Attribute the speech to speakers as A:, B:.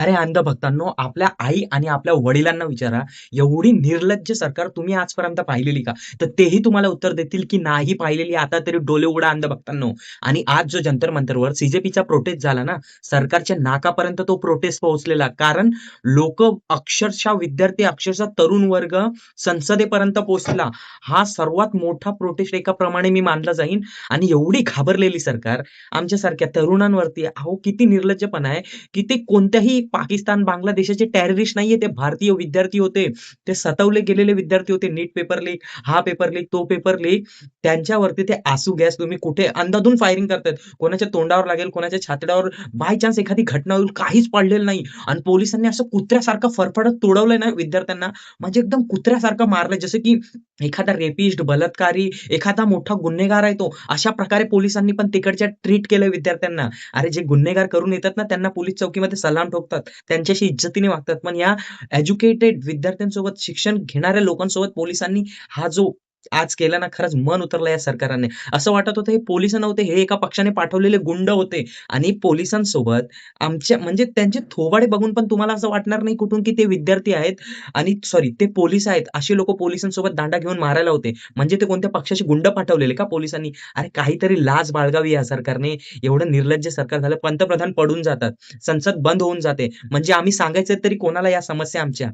A: अरे अंधभक्तांनो, आपल्या आई आणि आपल्या वडिलांना विचारा, एवढी निर्लज्ज सरकार तुम्ही आजपर्यंत पाहिलेली का? तर तेही तुम्हाला उत्तर देतील, की नाही पाहिलेली. आता तरी डोले उघडा अंधभक्तांनो. आणि आज जो जंतर मंतरवर सीजेपीचा प्रोटेस्ट झाला ना, सरकारच्या नाकापर्यंत तो प्रोटेस्ट पोहोचलेला. कारण लोकं अक्षरशः विद्यार्थी, अक्षरशः तरुण वर्ग संसदेपर्यंत पोहोचला. हा सर्वात मोठा प्रोटेस्ट एकाप्रमाणे मी मानला जाईन. आणि एवढी घाबरलेली सरकार आमच्यासारख्या तरुणांवरती, अहो किती निर्लज्जपणा आहे, की ते कोणत्याही पाकिस्तान, बांगलादेशाचे टेररिस्ट नाहीये. ते भारतीय विद्यार्थी होते. ते सतवले गेलेले विद्यार्थी होते. नीट पेपर लीक, हा पेपर लीक, तो पेपर लीक. त्यांच्यावरती ते आसू गॅस तुम्ही कुठे अंधाधुंद फायरिंग करतायत. कोणाच्या तोंडावर लागेल, कोणाच्या छातड्यावर बाय चान्स एखादी घटना होईल, काहीच पडलेलं नाही. आणि पोलिसांनी असं कुत्र्यासारखं फरफटत तोडवलंय ना विद्यार्थ्यांना, म्हणजे एकदम कुत्र्यासारखं मारलंय. जसं की एखादा रेपिस्ट, बलात्कारी, एखादा मोठा गुन्हेगार आहे तो. अशा प्रकारे पोलिसांनी पण तिकडच्या ट्रीट केलंय विद्यार्थ्यांना. अरे जे गुन्हेगार करून येतात ना, त्यांना पोलीस चौकीमध्ये सलाम ठोकतात. त्यांच्याशी इज्जतीने वागतात. पण या एज्युकेटेड विद्यार्थ्यांसोबत, शिक्षण घेणाऱ्या लोकांसोबत पोलिसांनी हा जो आज केला ना, खरंच मन उतरलं या सरकारने. असं वाटत होतं हे पोलिस नव्हते, हे एका पक्षाने पाठवलेले गुंड होते. आणि पोलिसांसोबत आमच्या म्हणजे त्यांचे थोबाडे बघून पण तुम्हाला असं वाटणार नाही कुठून, की ते विद्यार्थी आहेत आणि सॉरी ते पोलिस आहेत. असे लोकं पोलिसांसोबत दांडा घेऊन मारायला होते. म्हणजे ते कोणत्या पक्षाचे गुंड पाठवलेले का पोलिसांनी? अरे काहीतरी लाज बाळगावी या सरकारने. एवढं निर्लज्ज सरकार झालं. पंतप्रधान पडून जातात. संसद बंद होऊन जाते. म्हणजे आम्ही सांगायचं तरी कोणाला या समस्या आमच्या?